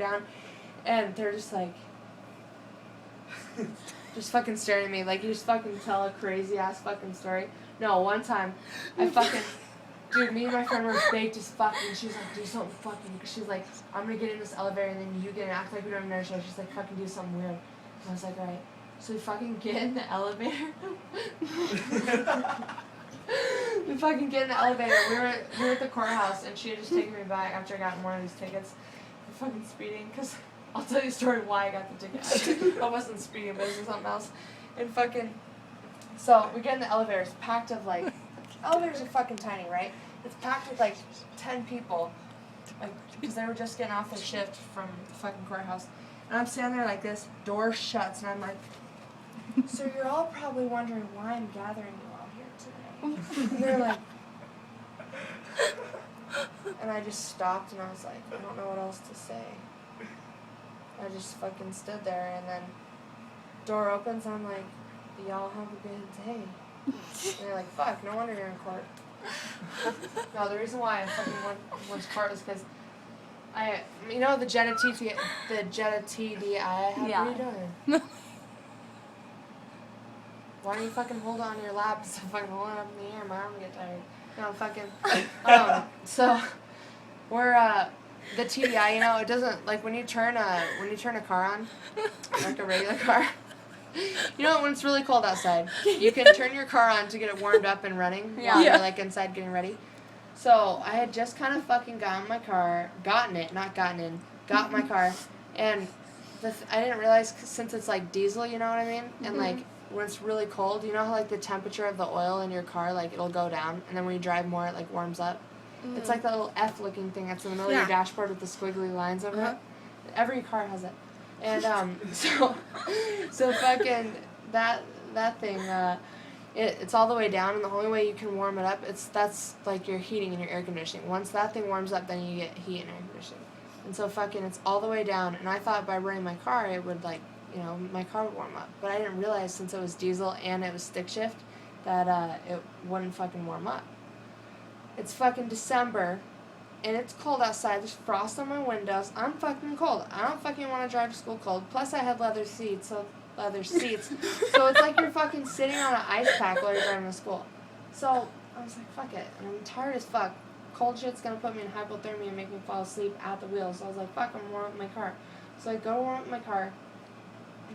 down, and they're just like, just fucking staring at me like you just fucking tell a crazy ass fucking story. No, one time, dude, me and my friend were baked as fuck, and she's like, do something fucking, she's like, I'm gonna get in this elevator, and then you get in, act like we don't know each other. She's like, fucking do something weird. And I was like, alright. So we fucking get in the elevator. We fucking get in the elevator. We were at the courthouse, and she had just taken me back after I got one of these tickets for fucking speeding, because I'll tell you a story why I got the ticket. I wasn't speeding, but it was something else. And fucking, so we get in the elevator. It's packed of like, elevators are fucking tiny, right? It's packed with like 10 people, like, because they were just getting off their shift from the fucking courthouse. And I'm standing there like this, door shuts, and I'm like, so you're all probably wondering why I'm gathering you all here today. And they're like, and I just stopped, and I was like, I don't know what else to say. I just fucking stood there, and then door opens, and I'm like, y'all have a good day. And they're like, fuck, no wonder you're in court. No, the reason why I fucking went to court was because you know the Jetta TDI I have? Yeah. What are you doing? Why don't you fucking hold it on your lap instead of fucking holding it up in the air? My arm will get tired. No, fucking, so, we're, the TDI, you know, it doesn't, like, when you turn a car on, like a regular car, you know, when it's really cold outside, you can turn your car on to get it warmed up and running while you're, like, inside getting ready. So, I had just kind of fucking got my car, got my car, and I didn't realize, since it's, like, diesel, you know what I mean? And, like, when it's really cold, you know how, like, the temperature of the oil in your car, like, it'll go down, and then when you drive more, it, like, warms up? It's like that little F-looking thing that's in the middle of your dashboard with the squiggly lines over it. Every car has it. And, so fucking, that thing, it's all the way down, and the only way you can warm it up, that's, like, your heating and your air conditioning. Once that thing warms up, then you get heat and air conditioning. And so fucking, it's all the way down, and I thought by running my car, it would, like, you know, my car would warm up. But I didn't realize, since it was diesel and it was stick shift, that, it wouldn't fucking warm up. It's fucking December, and it's cold outside. There's frost on my windows. I'm fucking cold. I don't fucking want to drive to school cold. Plus, I had leather seats. So it's like you're fucking sitting on an ice pack while you're driving to school. So I was like, fuck it. And I'm tired as fuck. Cold shit's gonna put me in hypothermia and make me fall asleep at the wheel. So I was like, fuck, I'm warming up my car. So I go warm up my car.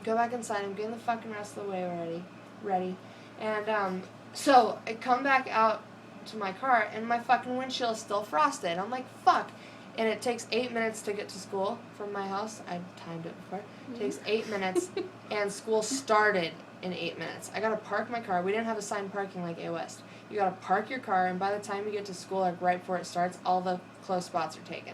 Go back inside. I'm getting the fucking rest of the way ready. And so I come back out to my car, and my fucking windshield is still frosted. I'm like, fuck. And it takes 8 minutes to get to school from my house. I timed it before. It takes 8 minutes, and school started in 8 minutes. I gotta park my car. We didn't have assigned parking like A West. You gotta park your car, and by the time you get to school, like right before it starts, all the close spots are taken.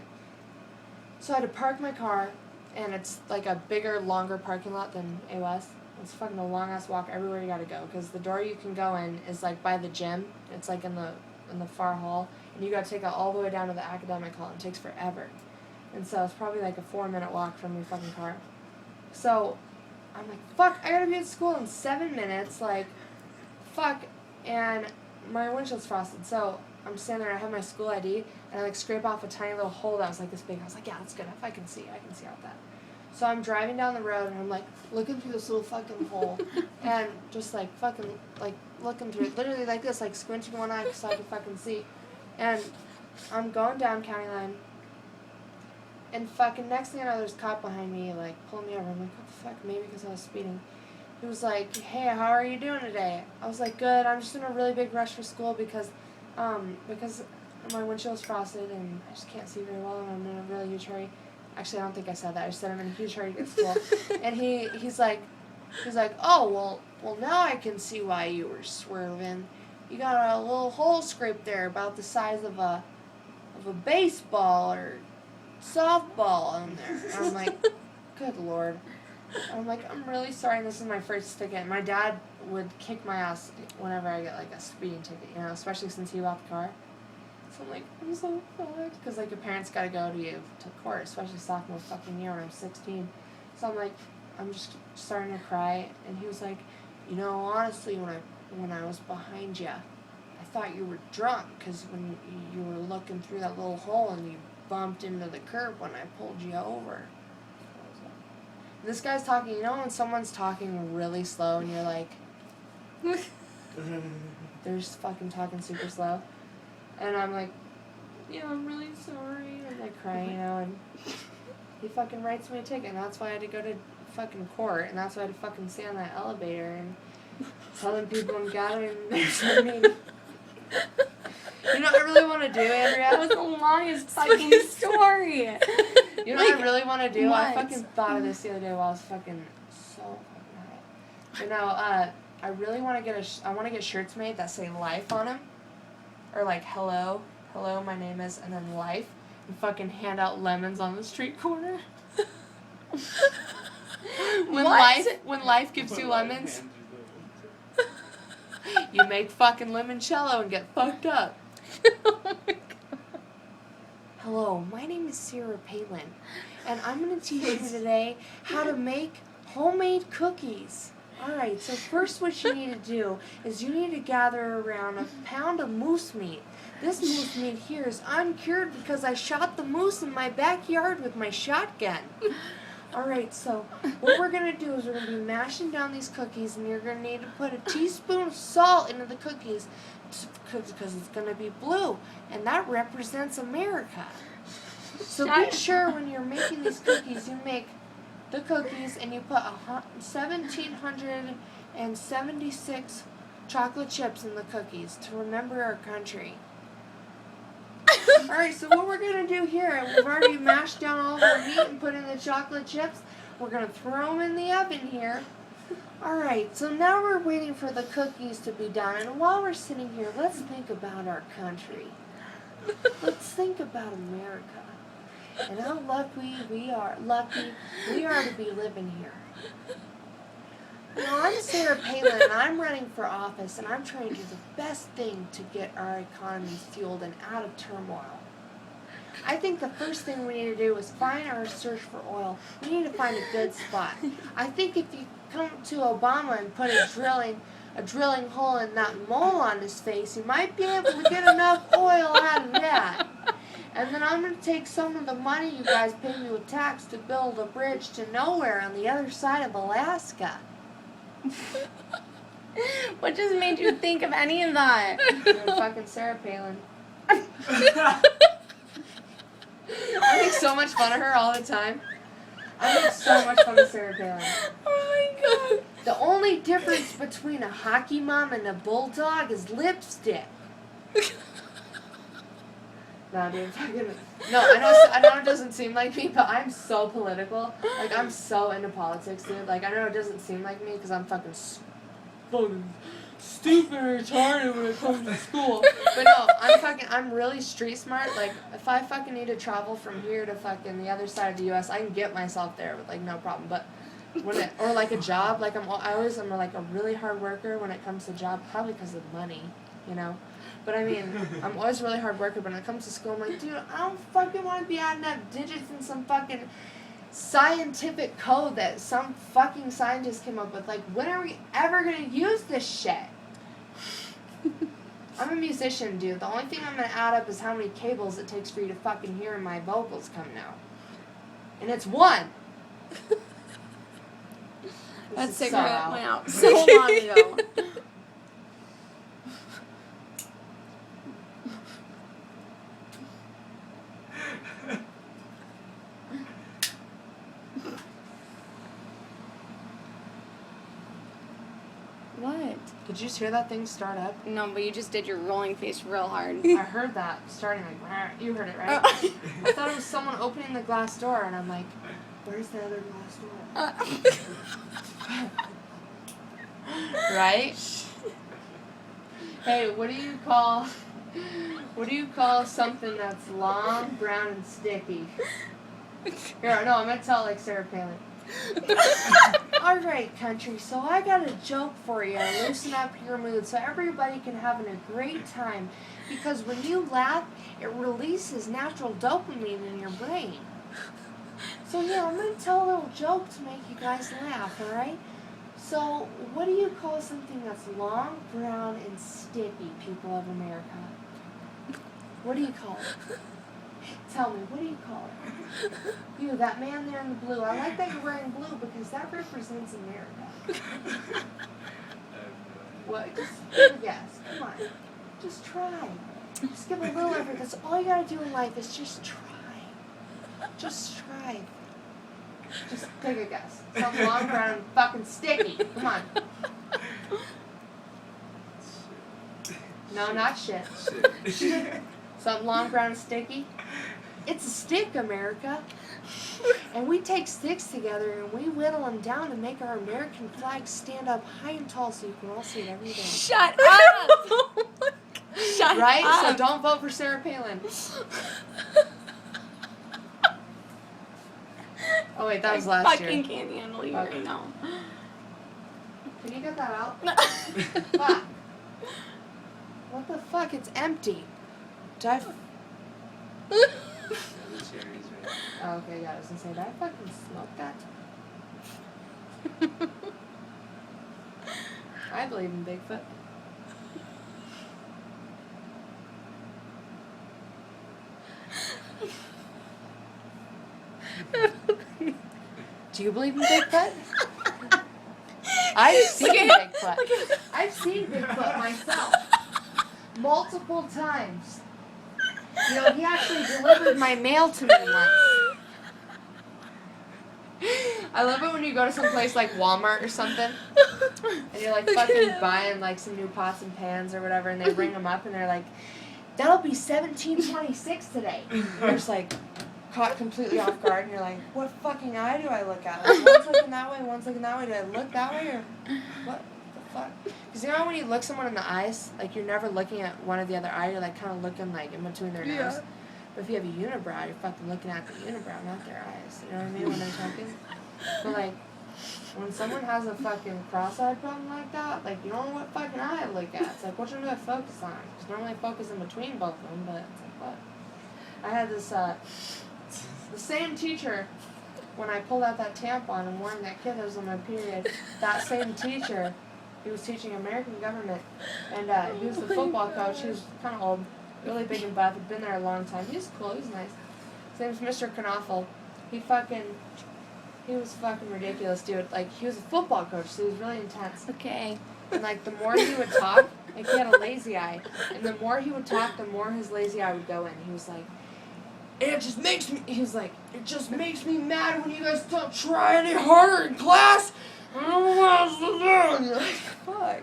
So I had to park my car, and it's like a bigger, longer parking lot than A West. It's fucking a long-ass walk everywhere you gotta go, because the door you can go in is, like, by the gym. It's, like, in the far hall, and you gotta take it all the way down to the academic hall, and it takes forever. And so it's probably, like, a 4-minute walk from your fucking car. So I'm like, fuck, I gotta be at school in 7 minutes, like, fuck, and my windshield's frosted. So I'm standing there, I have my school ID, and I, like, scrape off a tiny little hole that was, like, this big. I was like, yeah, that's good enough. I can see out that. So I'm driving down the road, and I'm, like, looking through this little fucking hole, and just, like, fucking, like, looking through it, literally like this, like, squinting one eye so I could fucking see. And I'm going down county line, and fucking next thing I know, there's a cop behind me, like, pulling me over. I'm like, what the fuck? Maybe because I was speeding. He was like, hey, how are you doing today? I was like, good. I'm just in a really big rush for school because my windshield's frosted, and I just can't see very well, and I'm in a really huge hurry. Actually, I don't think I said that. I just said I'm in a huge hurry to get to school. And he's like, oh, well, now I can see why you were swerving. You got a little hole scraped there about the size of a baseball or softball in there. And I'm like, good Lord. I'm like, I'm really sorry, this is my first ticket. My dad would kick my ass whenever I get, like, a speeding ticket, you know, especially since he bought the car. So I'm like, I'm so fucked. Because, like, your parents got to go to court, especially sophomore fucking year when I'm 16. So I'm like, I'm just starting to cry. And he was like, you know, honestly, when I was behind you, I thought you were drunk. Because when you were looking through that little hole and you bumped into the curb when I pulled you over. This guy's talking, you know when someone's talking really slow and you're like, they're just fucking talking super slow. And I'm like, yeah, I'm really sorry. I'm like crying, you know, and he fucking writes me a ticket, and that's why I had to go to fucking court, and that's why I had to fucking stay on that elevator and telling people I'm gathering there's I mean. You know what I really want to do, Andrea? That was the longest fucking story. You know what I really want to do? What? I fucking thought of this the other day while I was fucking so fucking high. You know, I really want to get I want to get shirts made that say life on them. Or like, hello, my name is, and then life. And fucking hand out lemons on the street corner. When life gives you lemons, you make fucking limoncello and get fucked up. Oh my God. Hello, my name is Sarah Palin, and I'm going to teach you today how to make homemade cookies. Alright, so first what you need to do is you need to gather around a pound of moose meat. This moose meat here is uncured because I shot the moose in my backyard with my shotgun. Alright, so what we're going to do is we're going to be mashing down these cookies, and you're going to need to put a teaspoon of salt into the cookies because it's going to be blue, and that represents America. So be sure when you're making these cookies, you make the cookies and you put 1,776 chocolate chips in the cookies to remember our country. Alright, so what we're going to do here, we've already mashed down all of our meat and put in the chocolate chips. We're going to throw them in the oven here. Alright, so now we're waiting for the cookies to be done. And while we're sitting here, let's think about our country. Let's think about America. And how lucky we are to be living here. Now, I'm Sarah Palin, and I'm running for office, and I'm trying to do the best thing to get our economy fueled and out of turmoil. I think the first thing we need to do is find our search for oil. We need to find a good spot. I think if you come to Obama and put a drilling hole in that mole on his face, you might be able to get enough oil out of that. And then I'm going to take some of the money you guys pay me with tax to build a bridge to nowhere on the other side of Alaska. What just made you think of any of that? You're fucking Sarah Palin. I make so much fun of her all the time. I make so much fun of Sarah Palin. Oh my God. The only difference between a hockey mom and a bulldog is lipstick. No, dude, fucking. No, I know it doesn't seem like me, but I'm so political. Like, I'm so into politics, dude. Like, I know it doesn't seem like me because I'm fucking stupid and retarded when it comes to school. But no, I'm really street smart. Like, if I fucking need to travel from here to fucking the other side of the U.S., I can get myself there with, like, no problem. But or like a job, like, I'm like a really hard worker when it comes to job, probably because of money, you know. But I mean, I'm always a really hard worker, but when it comes to school, I'm like, dude, I don't fucking want to be adding up digits in some fucking scientific code that some fucking scientist came up with. Like, when are we ever going to use this shit? I'm a musician, dude. The only thing I'm going to add up is how many cables it takes for you to fucking hear my vocals coming out. And it's one. That cigarette went out so long ago. What? Did you just hear that thing start up? No, but you just did your rolling face real hard. I heard that starting like, you heard it, right? I thought it was someone opening the glass door, and I'm like, where's the other glass door? Right? Hey, what do you call something that's long, brown, and sticky? Here, no, I'm gonna tell it like Sarah Palin. Alright, country, so I got a joke for you. Loosen up your mood so everybody can have a great time. Because when you laugh, it releases natural dopamine in your brain. So yeah, I'm going to tell a little joke to make you guys laugh, alright? So, what do you call something that's long, brown, and sticky, people of America? What do you call it? Tell me, what do you call it? You, that man there in the blue. I like that you're wearing blue because that represents America. What? Just give a guess. Come on. Just try. Just give a little effort. That's all you gotta do in life is just try. Just try. Just take a guess. Something long, brown, and fucking sticky. Come on. No, not shit. Shit. Something long, brown, and sticky. It's a stick, America. And we take sticks together and we whittle them down to make our American flag stand up high and tall so you can all see it every day. Shut up! Shut Right? up. So don't vote for Sarah Palin. Oh wait, that was last year. I fucking can't handle you right now. Can you get that out? Fuck. What the fuck? It's empty. Did I... Oh, okay, yeah, I was gonna say, did I fucking smoke that? I believe in Bigfoot. Do you believe in Bigfoot? I've seen Bigfoot. I've seen Bigfoot myself. Multiple times. You know, he actually delivered my mail to me once. I love it when you go to some place like Walmart or something, and you're like fucking buying like some new pots and pans or whatever, and they bring them up and they're like, that'll be $17.26 today. And you're just like caught completely off guard, and you're like, what fucking eye do I look at? Like, one's looking that way, one's looking that way. Do I look that way or what the fuck? Because you know when you look someone in the eyes, like you're never looking at one or the other eye, you're like kind of looking like in between their nose. Yeah. But if you have a unibrow, you're fucking looking at the unibrow, not their eyes. You know what I mean when they're talking? But like, when someone has a fucking cross-eyed problem like that, like you don't know what fucking eye to look at. It's like, which one do I focus on? Because normally I focus in between both of them, but it's like, what? I had this, the same teacher, when I pulled out that tampon and warned that kid that was on my period, that same teacher, he was teaching American government, and he was the football coach. He was kind of old, really big and buff, had been there a long time. He was cool, he was nice. His name was Mr. Knoffel. He was fucking ridiculous, dude. Like, he was a football coach, so he was really intense. Okay. And, like, the more he would talk, like, he had a lazy eye. And the more he would talk, the more his lazy eye would go in. He was like, it just makes me mad when you guys don't try any harder in class. I don't know what else to do. And you're like, fuck.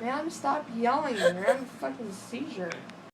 Man, stop yelling. You're having a fucking seizure.